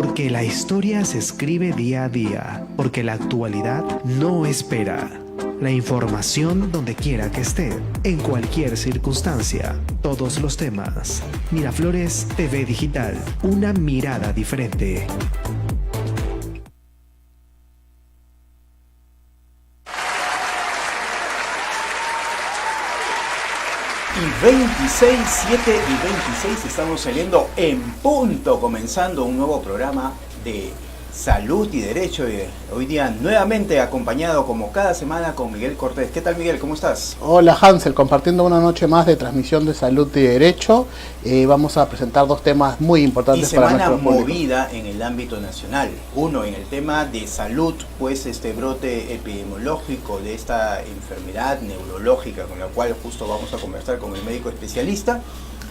Porque la historia se escribe día a día, porque la actualidad no espera. La información donde quiera que esté, en cualquier circunstancia, todos los temas. Miraflores TV Digital, una mirada diferente. Y 26, 7 y 26 estamos saliendo en punto, comenzando un nuevo programa de Salud y Derecho. Y hoy día nuevamente acompañado como cada semana con Miguel Cortés. ¿Qué tal, Miguel? ¿Cómo estás? Hola, Hansel, compartiendo una noche más de transmisión de Salud y Derecho. Vamos a presentar dos temas muy importantes para nuestro público. Semana movida en el ámbito nacional. Uno, en el tema de salud, pues este brote epidemiológico de esta enfermedad neurológica con la cual justo vamos a conversar con el médico especialista.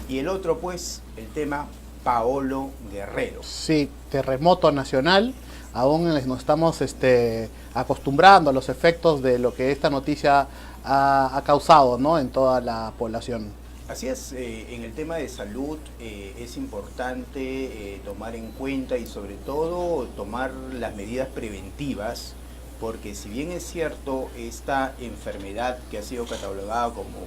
Y el otro, pues, el tema Paolo Guerrero. Sí, terremoto nacional. Aún nos estamos acostumbrando a los efectos de lo que esta noticia ha causado, ¿no?, en toda la población. Así es, en el tema de salud es importante tomar en cuenta y sobre todo tomar las medidas preventivas, porque si bien es cierto, esta enfermedad que ha sido catalogada como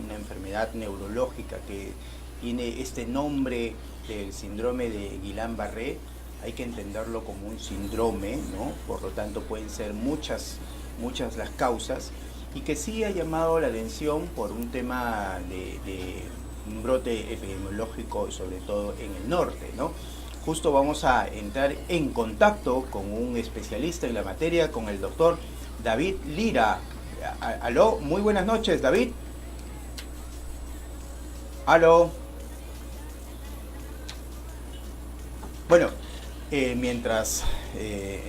una enfermedad neurológica que tiene este nombre del síndrome de Guillain-Barré, hay que entenderlo como un síndrome, ¿no? Por lo tanto pueden ser muchas las causas, y que sí ha llamado la atención por un tema de un brote epidemiológico, sobre todo en el norte, ¿no? Justo vamos a entrar en contacto con un especialista en la materia, con el doctor David Lira. Aló, muy buenas noches, David. Aló. Bueno, mientras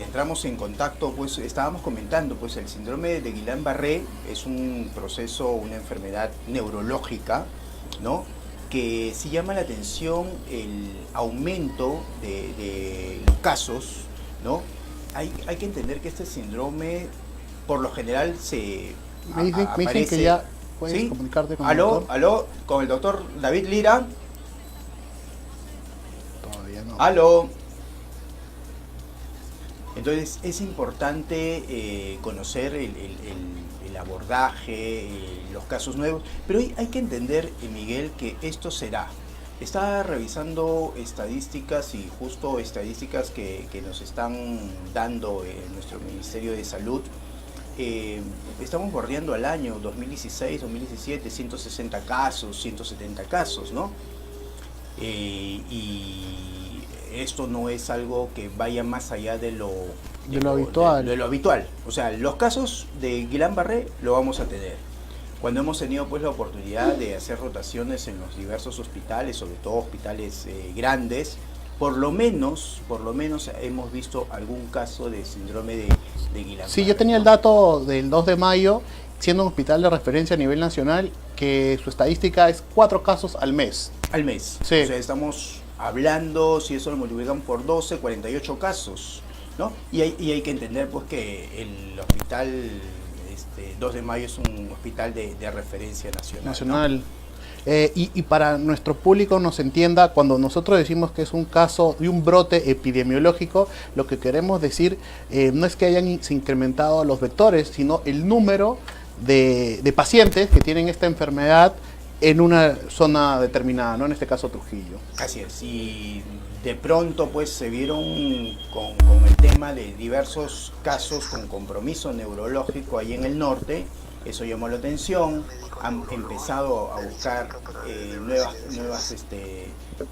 entramos en contacto, pues estábamos comentando, pues el síndrome de Guillain-Barré es un proceso, una enfermedad neurológica, ¿no?, que sí llama la atención el aumento de los casos, ¿no? Hay que entender que este síndrome, por lo general, me dicen que ya puedes, ¿sí?, comunicarte con el doctor. Aló, con el doctor David Lira. Todavía no. Aló. Entonces es importante conocer el abordaje, los casos nuevos, pero hay que entender, Miguel, que esto será. Está revisando estadísticas, y justo estadísticas que nos están dando nuestro Ministerio de Salud. Estamos bordeando al año 2016, 2017, 160 casos, 170 casos, ¿no? Y esto no es algo que vaya más allá de lo habitual. O sea, los casos de Guillain-Barré lo vamos a tener. Cuando hemos tenido pues la oportunidad de hacer rotaciones en los diversos hospitales, sobre todo hospitales grandes, por lo menos hemos visto algún caso de síndrome de Guillain-Barré. Sí, yo tenía el dato del 2 de mayo, siendo un hospital de referencia a nivel nacional, que su estadística es 4 casos al mes. Al mes. Sí. O sea, estamos hablando, si eso lo multiplican por 12, 48 casos, ¿no? Y hay que entender pues que el hospital 2 de mayo es un hospital de referencia nacional. ¿No? Y para nuestro público nos entienda, cuando nosotros decimos que es un caso de un brote epidemiológico, lo que queremos decir no es que hayan se incrementado los vectores, sino el número de pacientes que tienen esta enfermedad en una zona determinada, ¿no? En este caso Trujillo. Así es, y de pronto pues se vieron con el tema de diversos casos con compromiso neurológico ahí en el norte. Eso llamó la atención, han empezado a buscar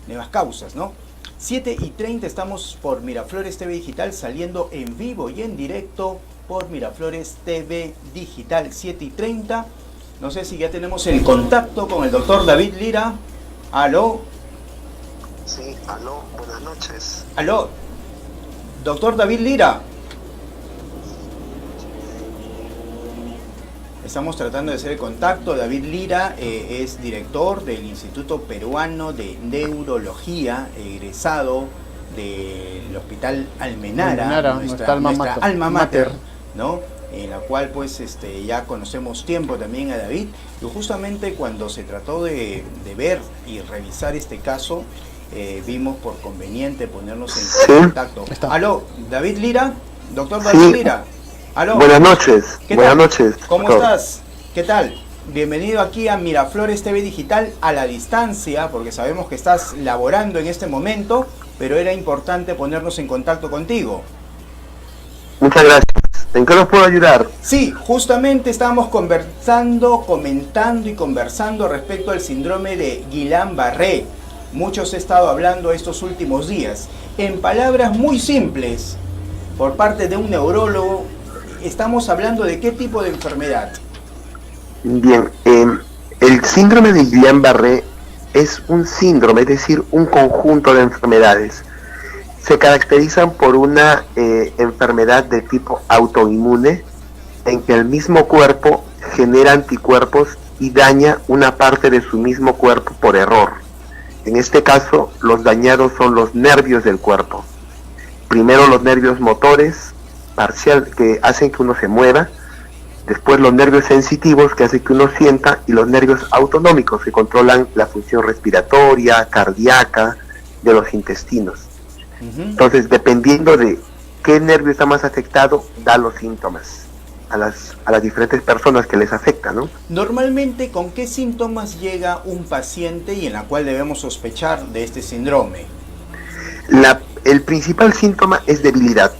nuevas causas, ¿no? 7:30 estamos por Miraflores TV Digital, saliendo en vivo y en directo por Miraflores TV Digital, 7:30. No sé si ya tenemos el contacto con el doctor David Lira. ¿Aló? Sí, aló, buenas noches. ¿Aló? Doctor David Lira. Estamos tratando de hacer el contacto. David Lira es director del Instituto Peruano de Neurología, egresado del Hospital Almenara, nuestra alma mater, ¿no? En la cual pues ya conocemos tiempo también a David, y justamente cuando se trató de ver y revisar este caso, vimos por conveniente ponernos en Sí. contacto. Está. Aló, David Lira, doctor David Sí. Lira. Aló. Buenas noches. ¿Qué Buenas tal? noches. ¿Cómo doctor. estás? ¿Qué tal? Bienvenido aquí a Miraflores TV Digital a la distancia, porque sabemos que estás laborando en este momento, pero era importante ponernos en contacto contigo. Muchas gracias. ¿En qué los puedo ayudar? Sí, justamente estábamos comentando y conversando respecto al síndrome de Guillain-Barré. Muchos he estado hablando estos últimos días. En palabras muy simples, por parte de un neurólogo, estamos hablando de qué tipo de enfermedad. Bien, el síndrome de Guillain-Barré es un síndrome, es decir, un conjunto de enfermedades. Se caracterizan por una enfermedad de tipo autoinmune, en que el mismo cuerpo genera anticuerpos y daña una parte de su mismo cuerpo por error. En este caso, los dañados son los nervios del cuerpo. Primero los nervios motores, que hacen que uno se mueva, después los nervios sensitivos, que hacen que uno sienta, y los nervios autonómicos, que controlan la función respiratoria, cardíaca, de los intestinos. Entonces, dependiendo de qué nervio está más afectado, da los síntomas a las diferentes personas que les afecta, ¿no? Normalmente, ¿con qué síntomas llega un paciente y en la cual debemos sospechar de este síndrome? El principal síntoma es debilidad.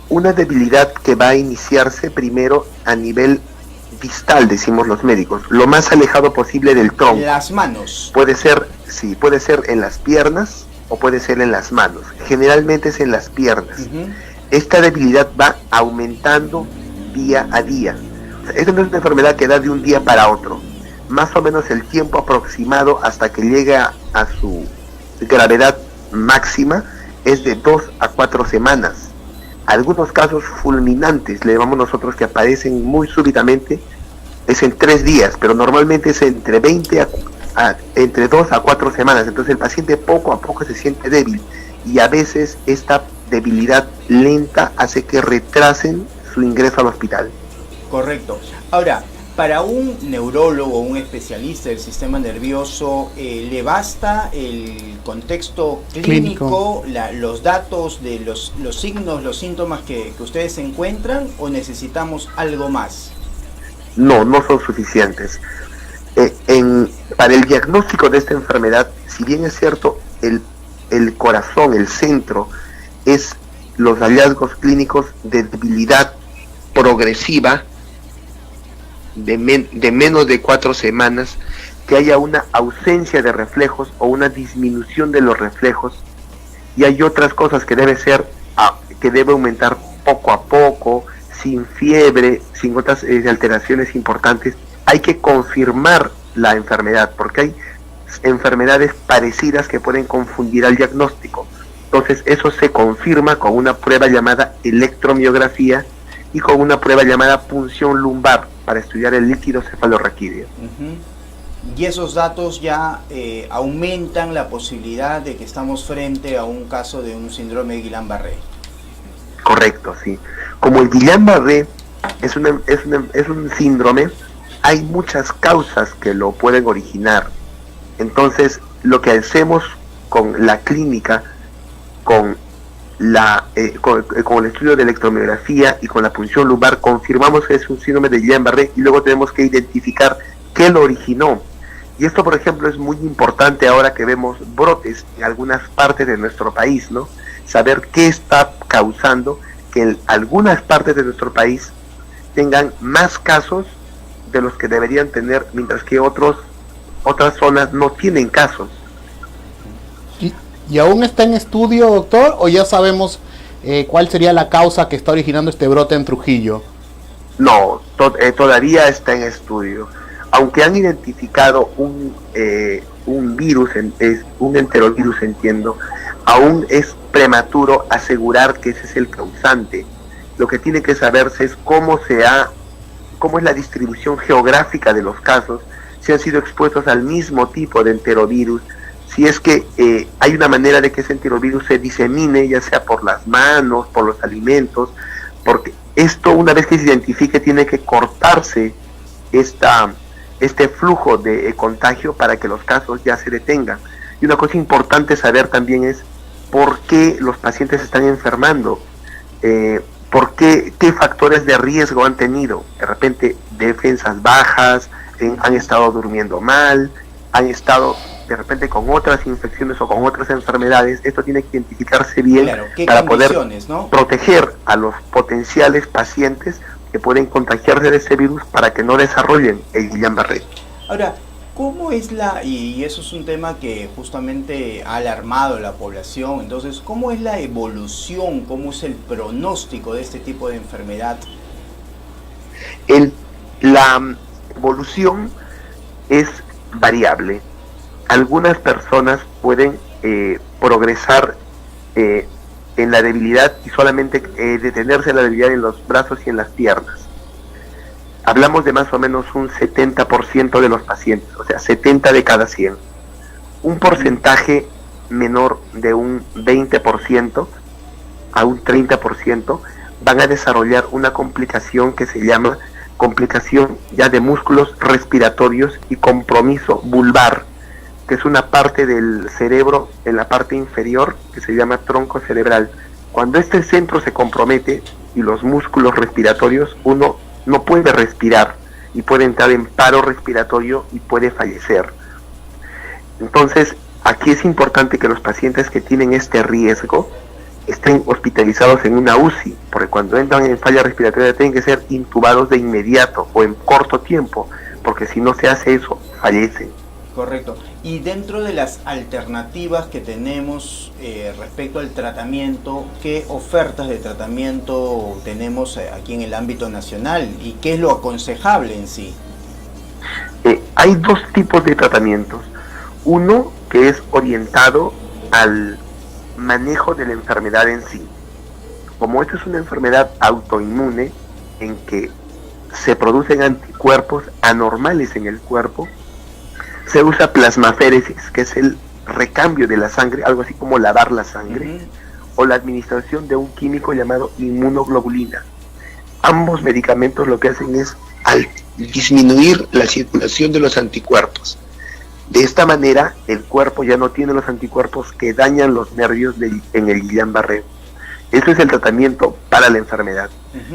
Una debilidad que va a iniciarse primero a nivel distal, decimos los médicos, lo más alejado posible del tronco. Las manos. Puede ser en las piernas o puede ser en las manos. Generalmente es en las piernas. Esta debilidad va aumentando día a día. O sea, esta no es una enfermedad que da de un día para otro. Más o menos el tiempo aproximado hasta que llega a su gravedad máxima es de 2 a 4 semanas. Algunos casos fulminantes, le llamamos nosotros, que aparecen muy súbitamente, es en 3 días, pero normalmente es entre 2 a 4 semanas. Entonces el paciente poco a poco se siente débil y a veces esta debilidad lenta hace que retrasen su ingreso al hospital. Correcto. Ahora, para un neurólogo, un especialista del sistema nervioso, ¿le basta el contexto clínico, los datos de los signos, los síntomas que ustedes encuentran, o necesitamos algo más? No son suficientes. Para el diagnóstico de esta enfermedad, si bien es cierto, el corazón, el centro, es los hallazgos clínicos de debilidad progresiva de menos de 4 semanas, que haya una ausencia de reflejos o una disminución de los reflejos, y hay otras cosas que debe aumentar poco a poco, sin fiebre, sin otras alteraciones importantes. Hay que confirmar la enfermedad, porque hay enfermedades parecidas que pueden confundir al diagnóstico. Entonces eso se confirma con una prueba llamada electromiografía y con una prueba llamada punción lumbar para estudiar el líquido cefalorraquídeo. Y esos datos ya aumentan la posibilidad de que estamos frente a un caso de un síndrome de Guillain-Barré. Correcto, sí. Como el Guillain-Barré es un síndrome, hay muchas causas que lo pueden originar. Entonces, lo que hacemos con la clínica, con el estudio de electromiografía y con la punción lumbar, confirmamos que es un síndrome de Guillain-Barré, y luego tenemos que identificar qué lo originó. Y esto, por ejemplo, es muy importante ahora que vemos brotes en algunas partes de nuestro país, ¿no? Saber qué está causando que en algunas partes de nuestro país tengan más casos de los que deberían tener, mientras que otras zonas no tienen casos. ¿Y aún está en estudio, doctor, o ya sabemos cuál sería la causa que está originando este brote en Trujillo? No, todavía está en estudio. Aunque han identificado un virus, un enterovirus, entiendo, aún es prematuro asegurar que ese es el causante. Lo que tiene que saberse es cómo es la distribución geográfica de los casos, si han sido expuestos al mismo tipo de enterovirus, si es que hay una manera de que ese enterovirus se disemine, ya sea por las manos, por los alimentos, porque esto, una vez que se identifique, tiene que cortarse este flujo de contagio para que los casos ya se detengan. Y una cosa importante saber también es por qué los pacientes se están enfermando, por qué factores de riesgo han tenido. De repente defensas bajas, han estado durmiendo mal, han estado de repente con otras infecciones o con otras enfermedades. Esto tiene que identificarse bien, claro, para poder, ¿no?, proteger a los potenciales pacientes que pueden contagiarse de ese virus para que no desarrollen el Guillain-Barré. Ahora, ¿cómo es y eso es un tema que justamente ha alarmado a la población, entonces, ¿cómo es la evolución, cómo es el pronóstico de este tipo de enfermedad? La evolución es variable. Algunas personas pueden progresar en la debilidad y solamente detenerse la debilidad en los brazos y en las piernas. Hablamos de más o menos un 70% de los pacientes, o sea, 70 de cada 100. Un porcentaje menor de un 20% a un 30% van a desarrollar una complicación que se llama complicación ya de músculos respiratorios y compromiso vulvar, que es una parte del cerebro en la parte inferior que se llama tronco cerebral. Cuando este centro se compromete y los músculos respiratorios, uno no puede respirar y puede entrar en paro respiratorio y puede fallecer. Entonces, aquí es importante que los pacientes que tienen este riesgo estén hospitalizados en una UCI, porque cuando entran en falla respiratoria tienen que ser intubados de inmediato o en corto tiempo, porque si no se hace eso, fallecen. Correcto. Y dentro de las alternativas que tenemos respecto al tratamiento, ¿qué ofertas de tratamiento tenemos aquí en el ámbito nacional y qué es lo aconsejable en sí? Hay dos tipos de tratamientos. Uno que es orientado al manejo de la enfermedad en sí. Como esta es una enfermedad autoinmune en que se producen anticuerpos anormales en el cuerpo, se usa plasmaféresis, que es el recambio de la sangre, algo así como lavar la sangre, o la administración de un químico llamado inmunoglobulina. Ambos medicamentos lo que hacen es disminuir la circulación de los anticuerpos. De esta manera, el cuerpo ya no tiene los anticuerpos que dañan los nervios en el Guillain-Barré. Ese es el tratamiento para la enfermedad.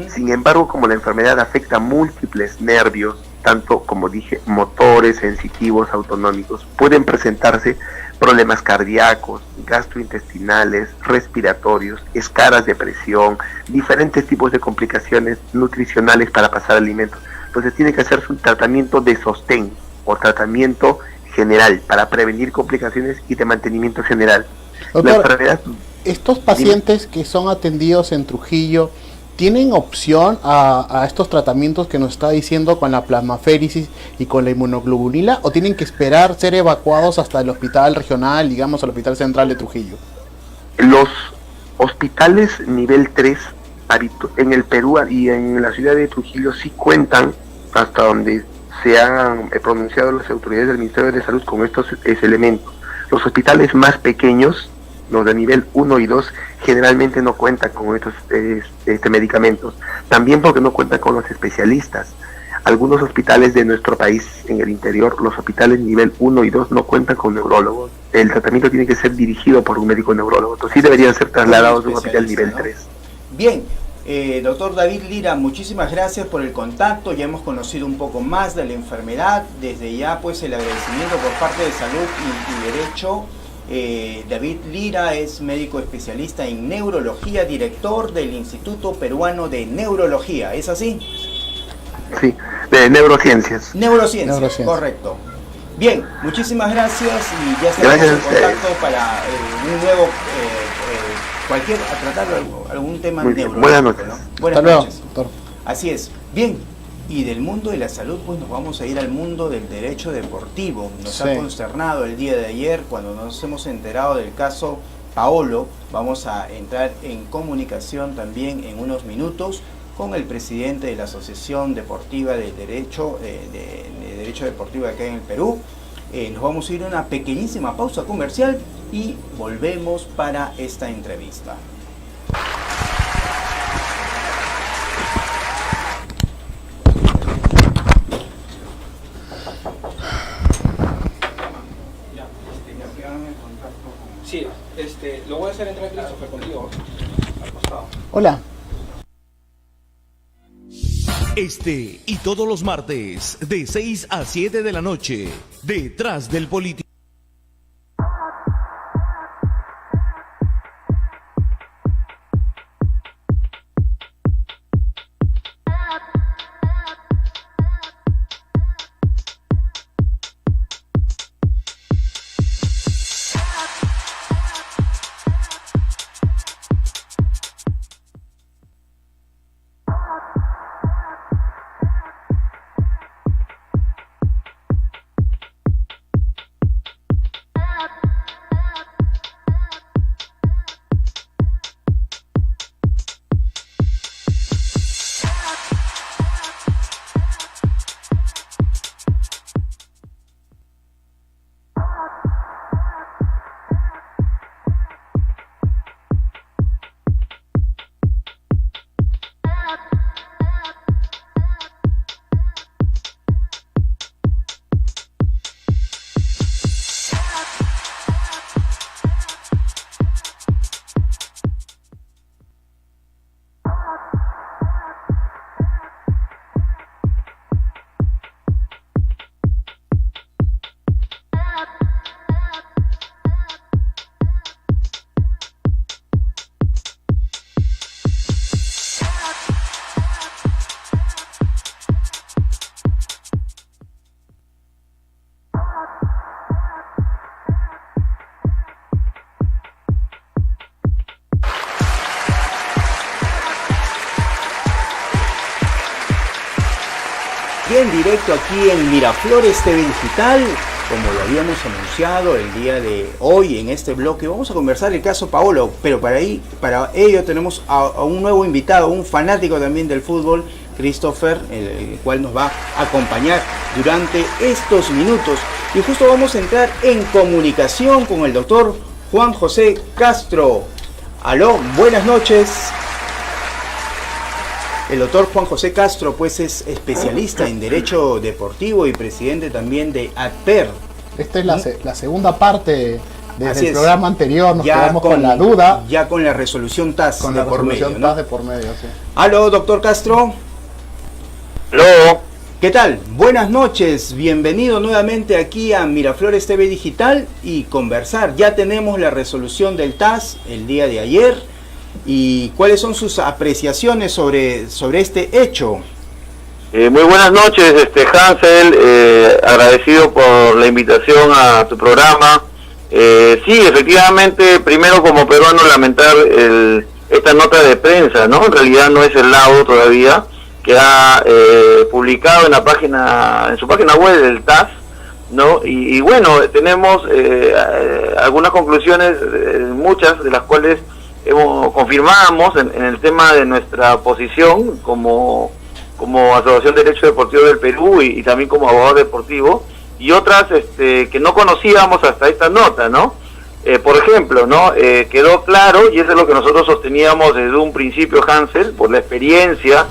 Sin embargo, como la enfermedad afecta múltiples nervios, tanto como dije, motores, sensitivos, autonómicos, pueden presentarse problemas cardíacos, gastrointestinales, respiratorios, escalas de presión, diferentes tipos de complicaciones nutricionales para pasar alimentos. Entonces tiene que hacerse un tratamiento de sostén o tratamiento general para prevenir complicaciones y de mantenimiento general. Doctor, la enfermedad, estos pacientes que son atendidos en Trujillo, ¿tienen opción a estos tratamientos que nos está diciendo con la plasmaféresis y con la inmunoglobulina, o tienen que esperar ser evacuados hasta el hospital regional, digamos al hospital central de Trujillo? Los hospitales nivel 3 en el Perú y en la ciudad de Trujillo sí cuentan, hasta donde se han pronunciado las autoridades del Ministerio de Salud, con estos elementos. Los hospitales más pequeños, los de nivel 1 y 2, generalmente no cuentan con estos medicamentos, también porque no cuentan con los especialistas. Algunos hospitales de nuestro país en el interior, los hospitales nivel 1 y 2 no cuentan con neurólogos. El tratamiento tiene que ser dirigido por un médico neurólogo, entonces sí deberían ser trasladados a un hospital nivel 3. Bien, doctor David Lira, muchísimas gracias por el contacto, ya hemos conocido un poco más de la enfermedad, desde ya pues el agradecimiento por parte de Salud y Derecho. David Lira es médico especialista en neurología, director del Instituto Peruano de Neurología, ¿es así? Sí, de neurociencias. Neurociencias, correcto. Bien, muchísimas gracias y ya estamos en contacto para un nuevo, a tratar algún tema neurológico. Buenas noches. ¿No? Buenas noches, doctor. Así es. Bien, y del mundo de la salud, pues nos vamos a ir al mundo del derecho deportivo. Nos ha consternado el día de ayer cuando nos hemos enterado del caso Paolo. Vamos a entrar en comunicación también en unos minutos con el presidente de la Asociación Deportiva de Derecho, de Derecho Deportivo acá en el Perú. Nos vamos a ir a una pequeñísima pausa comercial y volvemos para esta entrevista. Lo voy a hacer entrar Christopher contigo, al costado. Hola. Este y todos los martes, de 6 a 7 de la noche, Detrás del Político. En directo aquí en Miraflores TV Digital, como lo habíamos anunciado el día de hoy en este bloque, vamos a conversar el caso Paolo, pero para ello tenemos a un nuevo invitado, un fanático también del fútbol, Christopher, el cual nos va a acompañar durante estos minutos. Y justo vamos a entrar en comunicación con el doctor Juan José Castro. Aló, buenas noches. El doctor Juan José Castro pues es especialista en Derecho Deportivo y presidente también de ADPER. Esta es la segunda parte Así del programa anterior, nos ya quedamos con la duda. Ya con la resolución TAS Con de la por resolución medio, ¿no? TAS de por medio, sí. Aló, doctor Castro. Aló. ¿Qué tal? Buenas noches, bienvenido nuevamente aquí a Miraflores TV Digital y conversar. Ya tenemos la resolución del TAS el día de ayer. ¿Y cuáles son sus apreciaciones sobre este hecho? Muy buenas noches, Hansel, agradecido por la invitación a tu programa. Sí, efectivamente, primero como peruano lamentar esta nota de prensa, ¿no? En realidad no es el laudo todavía, que ha publicado en su página web del TAS, ¿no? Y bueno, tenemos algunas conclusiones, muchas de las cuales confirmamos en el tema de nuestra posición como Asociación de Derecho Deportivo del Perú y también como abogado deportivo, y otras que no conocíamos hasta esta nota, ¿no? Por ejemplo, ¿no? Quedó claro, y eso es lo que nosotros sosteníamos desde un principio, Hansel, por la experiencia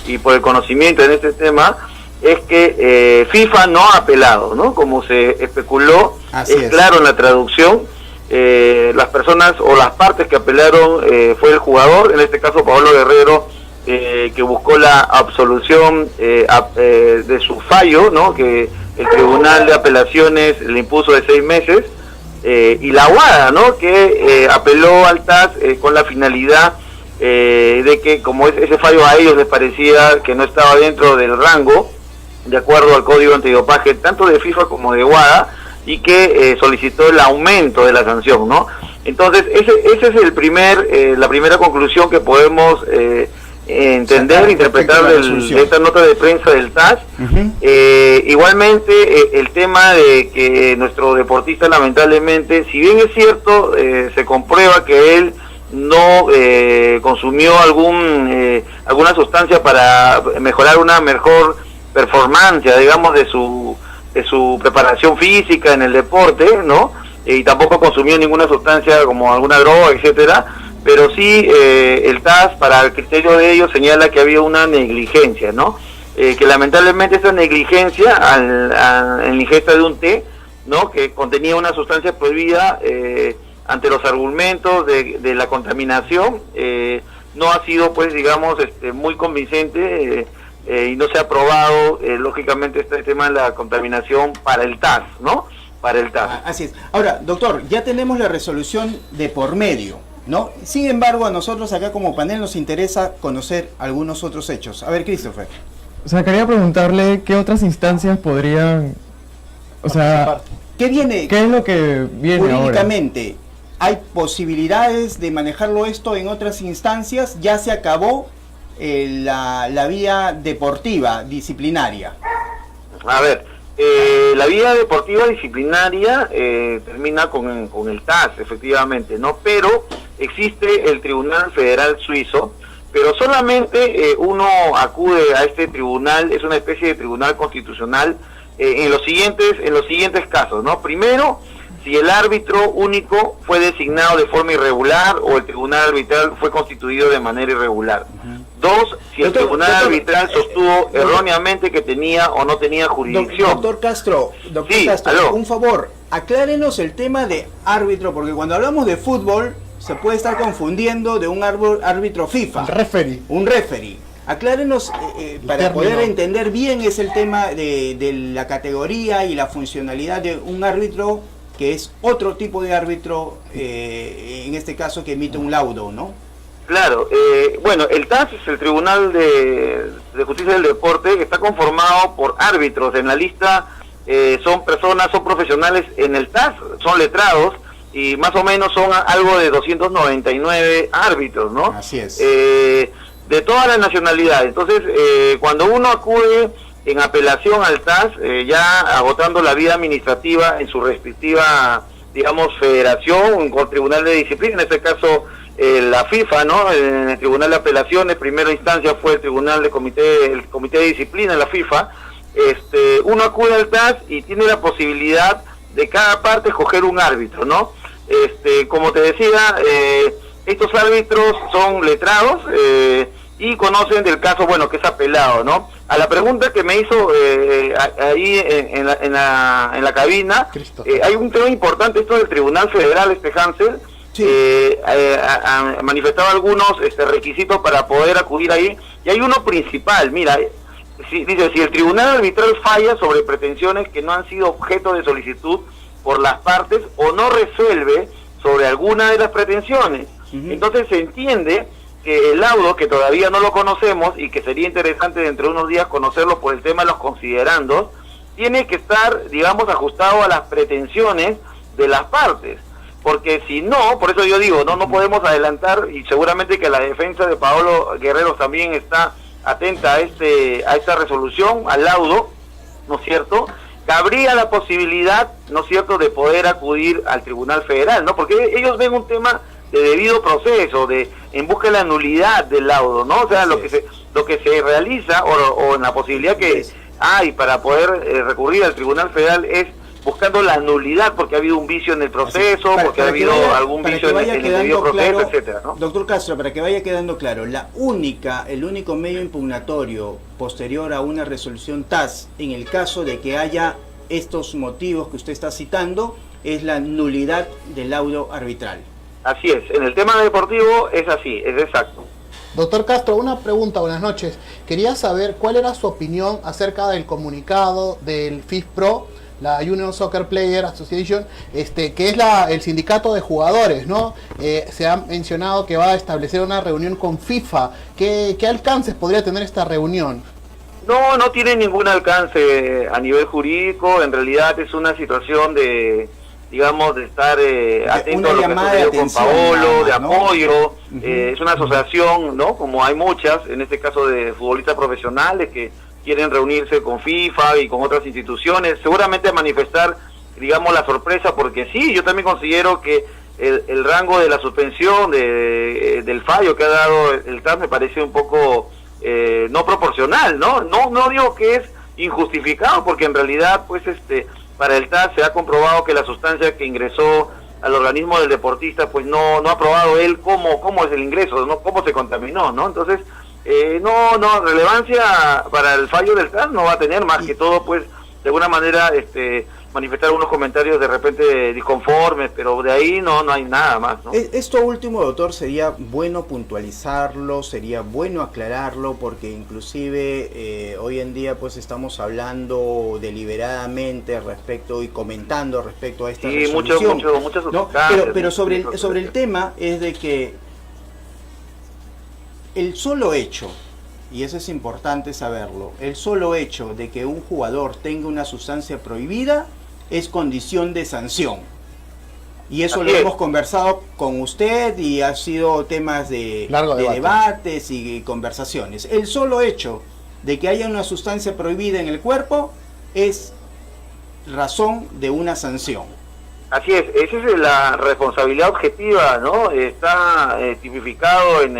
y por el conocimiento en este tema, es que FIFA no ha apelado, ¿no? Como se especuló, es claro en la traducción. Las personas o las partes que apelaron fue el jugador, en este caso Paolo Guerrero, que buscó la absolución de su fallo, ¿no? Que el Tribunal de Apelaciones le impuso de 6 meses, y la UADA, ¿no? Que apeló al TAS con la finalidad de que, como ese fallo a ellos les parecía que no estaba dentro del rango, de acuerdo al Código Antidopaje, tanto de FIFA como de UADA, y que solicitó el aumento de la sanción, ¿no? Entonces, ese es la primera conclusión que podemos entender, interpretar de esta nota de prensa del TAS. Igualmente, el tema de que nuestro deportista, lamentablemente, si bien es cierto, se comprueba que él no consumió alguna sustancia para mejorar una mejor performance, digamos, de su preparación física en el deporte, ¿no? Y tampoco consumió ninguna sustancia como alguna droga, etcétera, pero sí el TAS, para el criterio de ellos, señala que había una negligencia, ¿no? Que lamentablemente esa negligencia en la ingesta de un té, ¿no? Que contenía una sustancia prohibida, ante los argumentos de la contaminación, no ha sido, pues, digamos, muy convincente y no se ha aprobado, lógicamente, este tema de la contaminación para el TAS, ¿no? Para el TAS. Así es. Ahora, doctor, ya tenemos la resolución de por medio, ¿no? Sin embargo, a nosotros acá como panel nos interesa conocer algunos otros hechos. A ver, Christopher. O sea, quería preguntarle qué otras instancias podrían, o sea, ¿Qué viene? ¿qué es lo que viene ahora? Jurídicamente, ¿hay posibilidades de manejarlo esto en otras instancias? ¿Ya se acabó la vía deportiva disciplinaria? A ver, la vía deportiva disciplinaria termina con el TAS, efectivamente, ¿no? Pero existe el Tribunal Federal Suizo, pero solamente uno acude a este tribunal, es una especie de tribunal constitucional, en los siguientes casos, ¿no? Primero, si el árbitro único fue designado de forma irregular o el tribunal arbitral fue constituido de manera irregular. Dos, si el tribunal arbitral sostuvo erróneamente que tenía o no tenía jurisdicción. Doctor Castro, Sí, aló. un favor, aclárenos el tema de árbitro, porque cuando hablamos de fútbol se puede estar confundiendo de un árbitro FIFA. Un referee. Aclárenos para poder entender bien es el tema de la categoría y la funcionalidad de un árbitro que es otro tipo de árbitro, en este caso que emite un laudo, ¿no? Claro, bueno, el TAS es el Tribunal de Justicia del Deporte, que está conformado por árbitros. En la lista son profesionales en el TAS, son letrados, y más o menos son algo de 299 árbitros, ¿no? Así es. De todas las nacionalidades. Entonces, cuando uno acude en apelación al TAS, ya agotando la vía administrativa en su respectiva, digamos, federación o tribunal de disciplina, en este caso la FIFA, ¿no? En el tribunal de apelaciones, primera instancia fue el tribunal de comité de disciplina de la FIFA. Uno acude al TAS y tiene la posibilidad de cada parte escoger un árbitro, ¿no? Como te decía, estos árbitros son letrados y conocen del caso, bueno, que es apelado, ¿no? A la pregunta que me hizo ahí en la cabina, hay un tema importante, esto del Tribunal Federal, Hansel, Sí. Ha manifestado algunos requisitos para poder acudir ahí, y hay uno principal. Mira, dice, si el tribunal arbitral falla sobre pretensiones que no han sido objeto de solicitud por las partes o no resuelve sobre alguna de las pretensiones, entonces se entiende que el laudo, que todavía no lo conocemos y que sería interesante dentro de unos días conocerlo por el tema de los considerandos, tiene que estar, digamos, ajustado a las pretensiones de las partes. Porque si no, por eso yo digo, no podemos adelantar, y seguramente que la defensa de Paolo Guerrero también está atenta a esta resolución, al laudo, ¿no es cierto? Cabría la posibilidad, ¿no es cierto?, de poder acudir al Tribunal Federal, ¿no? Porque ellos ven un tema de debido proceso, en busca de la nulidad del laudo, ¿no? O sea, lo que se realiza, o en la posibilidad que hay para poder recurrir al Tribunal Federal es buscando la nulidad, porque ha habido un vicio en el proceso, porque ha habido algún vicio en el debido proceso, etcétera, ¿no? Doctor Castro, para que vaya quedando claro, el único medio impugnatorio posterior a una resolución TAS, en el caso de que haya estos motivos que usted está citando, es la nulidad del laudo arbitral. Así es, en el tema deportivo es así, es exacto. Doctor Castro, una pregunta, buenas noches. Quería saber cuál era su opinión acerca del comunicado del FIFPro, la Union Soccer Player Association, que es el sindicato de jugadores, ¿no? Se ha mencionado que va a establecer una reunión con FIFA. ¿Qué alcances podría tener esta reunión? No tiene ningún alcance a nivel jurídico. En realidad es una situación de, digamos, de estar atento a lo que sucedió con Paolo, de apoyo. Es una asociación, ¿no? Como hay muchas, en este caso de futbolistas profesionales que quieren reunirse con FIFA y con otras instituciones, seguramente a manifestar, digamos, la sorpresa, porque sí, yo también considero que el rango de la suspensión del fallo que ha dado el TAS me parece un poco no proporcional, ¿no? No digo que es injustificado, porque en realidad, pues, para el TAS se ha comprobado que la sustancia que ingresó al organismo del deportista, pues no ha probado él cómo es el ingreso, ¿no? Cómo se contaminó, ¿no? Entonces, relevancia para el fallo del TAS no va a tener, más que todo, pues, de alguna manera, manifestar algunos comentarios de repente disconformes, pero de ahí no hay nada más, ¿no? Esto último, doctor, sería bueno puntualizarlo, sería bueno aclararlo, porque inclusive hoy en día pues estamos hablando deliberadamente respecto y comentando respecto a esta resolución. Muchas ¿no? Pero sobre el tema es de que el solo hecho, y eso es importante saberlo, el solo hecho de que un jugador tenga una sustancia prohibida es condición de sanción. Y eso lo hemos conversado con usted y ha sido temas de debates y conversaciones. El solo hecho de que haya una sustancia prohibida en el cuerpo es razón de una sanción. Así es, esa es la responsabilidad objetiva, ¿no? Está tipificado en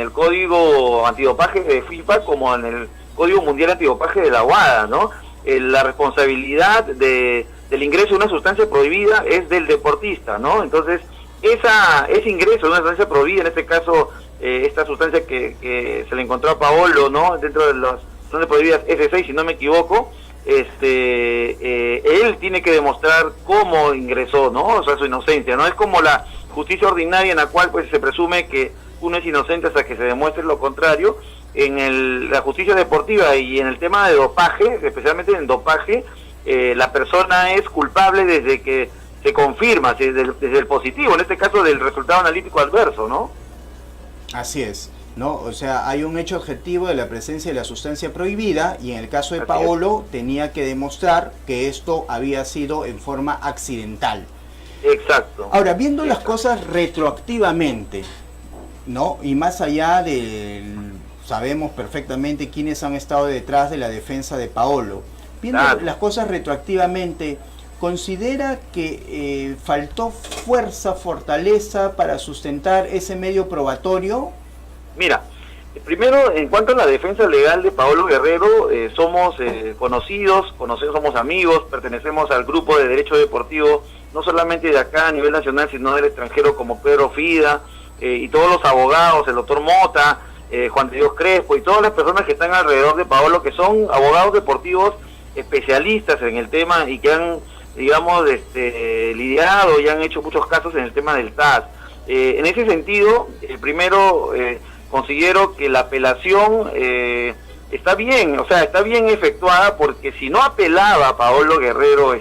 el Código Antidopaje de FIFA como en el Código Mundial Antidopaje de la WADA, ¿no? La responsabilidad del ingreso de una sustancia prohibida es del deportista, ¿no? Entonces, ese ingreso de una sustancia prohibida, en este caso, esta sustancia que se le encontró a Paolo, ¿no? Dentro de las sustancias prohibidas S6, si no me equivoco, él tiene que demostrar cómo ingresó, ¿no? O sea, su inocencia, ¿no? Es como la justicia ordinaria en la cual pues se presume que uno es inocente hasta que se demuestre lo contrario. En la justicia deportiva y en el tema de dopaje, especialmente en dopaje, la persona es culpable desde que se confirma, desde el positivo, en este caso del resultado analítico adverso, ¿no? Así es, ¿no? O sea, hay un hecho objetivo de la presencia de la sustancia prohibida y en el caso de Paolo tenía que demostrar que esto había sido en forma accidental. Exacto. Ahora, viendo las cosas retroactivamente, ¿no? Y más allá sabemos perfectamente quiénes han estado detrás de la defensa de Paolo. Viendo las cosas retroactivamente, ¿considera que faltó fuerza, fortaleza para sustentar ese medio probatorio? Mira, primero, en cuanto a la defensa legal de Paolo Guerrero, somos conocidos, somos amigos, pertenecemos al grupo de Derecho Deportivo, no solamente de acá a nivel nacional, sino del extranjero, como Pedro Fida, y todos los abogados, el doctor Mota, Juan de Dios Crespo, y todas las personas que están alrededor de Paolo, que son abogados deportivos especialistas en el tema y que han, digamos, lidiado y han hecho muchos casos en el tema del TAS. En ese sentido, primero, considero que la apelación está bien, o sea, está bien efectuada, porque si no apelaba Paolo Guerrero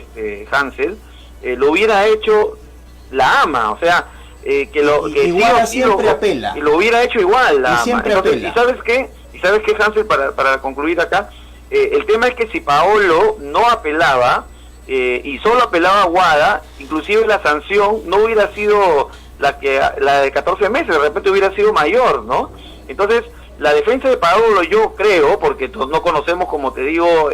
Hansel, lo hubiera hecho la AMA, o sea, que igual siempre apela. Y lo hubiera hecho igual la AMA. Siempre Entonces, apela. ¿Y sabes qué, Hansel, para concluir acá? El tema es que si Paolo no apelaba, y solo apelaba a WADA, inclusive la sanción no hubiera sido la de 14 meses, de repente hubiera sido mayor, ¿no? Entonces, la defensa de Paolo, yo creo, porque no conocemos, como te digo,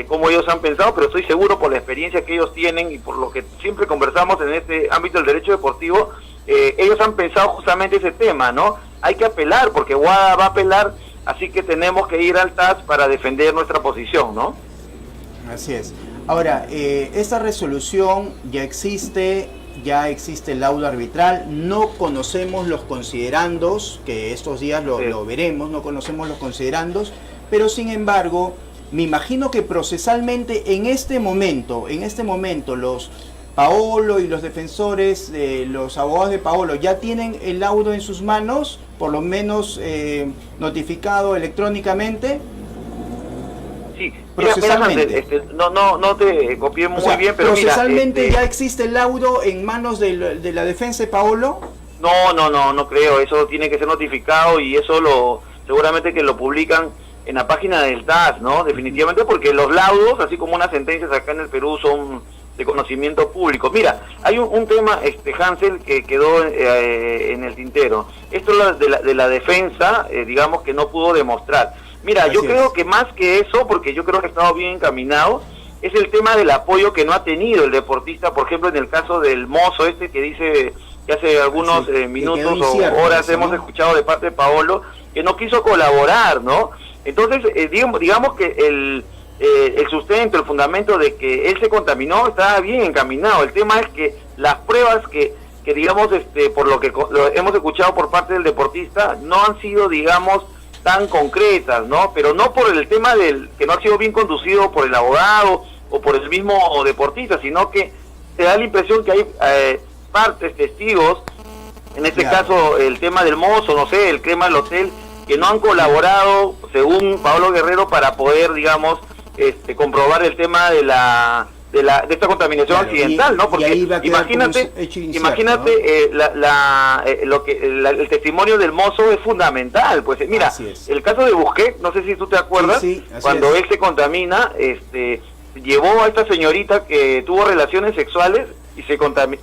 cómo ellos han pensado, pero estoy seguro por la experiencia que ellos tienen y por lo que siempre conversamos en este ámbito del derecho deportivo, ellos han pensado justamente ese tema, ¿no? Hay que apelar, porque WADA va a apelar, así que tenemos que ir al TAS para defender nuestra posición, ¿no? Así es. Ahora, esta resolución ya existe el laudo arbitral, no conocemos los considerandos, que estos días lo veremos, no conocemos los considerandos, pero sin embargo, me imagino que procesalmente en este momento los Paolo y los defensores, los abogados de Paolo ya tienen el laudo en sus manos, por lo menos notificado electrónicamente. Sí, procesalmente. No te copié muy bien, pero procesalmente ya existe el laudo en manos de la defensa de Paolo. No creo, eso tiene que ser notificado y eso seguramente que lo publican en la página del TAS, ¿no? Definitivamente, porque los laudos, así como unas sentencias acá en el Perú, son de conocimiento público. Mira, hay un tema, Hansel, que quedó en el tintero. Esto de la defensa, digamos que no pudo demostrar. Mira, yo creo que más que eso, porque yo creo que ha estado bien encaminado, es el tema del apoyo que no ha tenido el deportista, por ejemplo, en el caso del mozo que dice que hace algunos minutos o horas hemos escuchado de parte de Paolo, que no quiso colaborar, ¿no? Entonces, digamos que el sustento, el fundamento de que él se contaminó estaba bien encaminado. El tema es que las pruebas que digamos, por lo que hemos escuchado por parte del deportista, no han sido, digamos, tan concretas, ¿no? Pero no por el tema que no ha sido bien conducido por el abogado o por el mismo deportista, sino que se da la impresión que hay partes, testigos, en este caso el tema del mozo, no sé, el tema del hotel, que no han colaborado, según Pablo Guerrero, para poder, digamos, comprobar el tema de esta contaminación accidental, ¿no? Porque imagínate, el testimonio del mozo es fundamental. Pues mira, el caso de Busquets, no sé si tú te acuerdas, cuando él se contamina, llevó a esta señorita que tuvo relaciones sexuales y se contaminó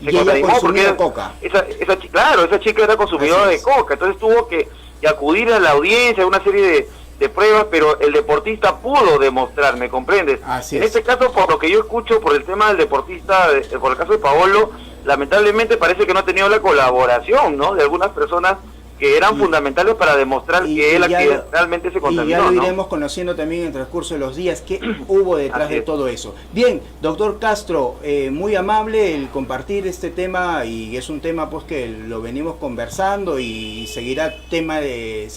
porque coca. Esa chica era consumidora de coca, entonces tuvo que acudir a la audiencia, una serie de pruebas, pero el deportista pudo demostrar, ¿me comprendes? En este caso, por lo que yo escucho, por el tema del deportista, por el caso de Paolo, lamentablemente parece que no ha tenido la colaboración, ¿no?, de algunas personas que eran fundamentales para demostrar que él realmente se contaminó. Y ya lo iremos conociendo también en el transcurso de los días qué hubo detrás de todo eso. Bien, doctor Castro, muy amable el compartir este tema, y es un tema pues que lo venimos conversando y será tema de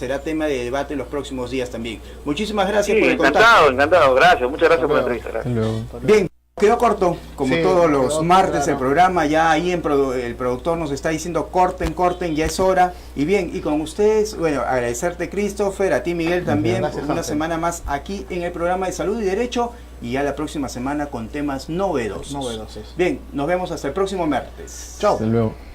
debate en los próximos días también. Muchísimas gracias por el contacto. Encantado, gracias, muchas gracias por la entrevista. Gracias. Bien. Quedó corto, como todos los martes el programa, ya ahí el productor nos está diciendo corten, ya es hora. Y bien, y con ustedes, bueno, agradecerte Christopher, a ti Miguel también, por una semana más aquí en el programa de Salud y Derecho, y ya la próxima semana con temas novedosos. Bien, nos vemos hasta el próximo martes. Chao. Hasta luego.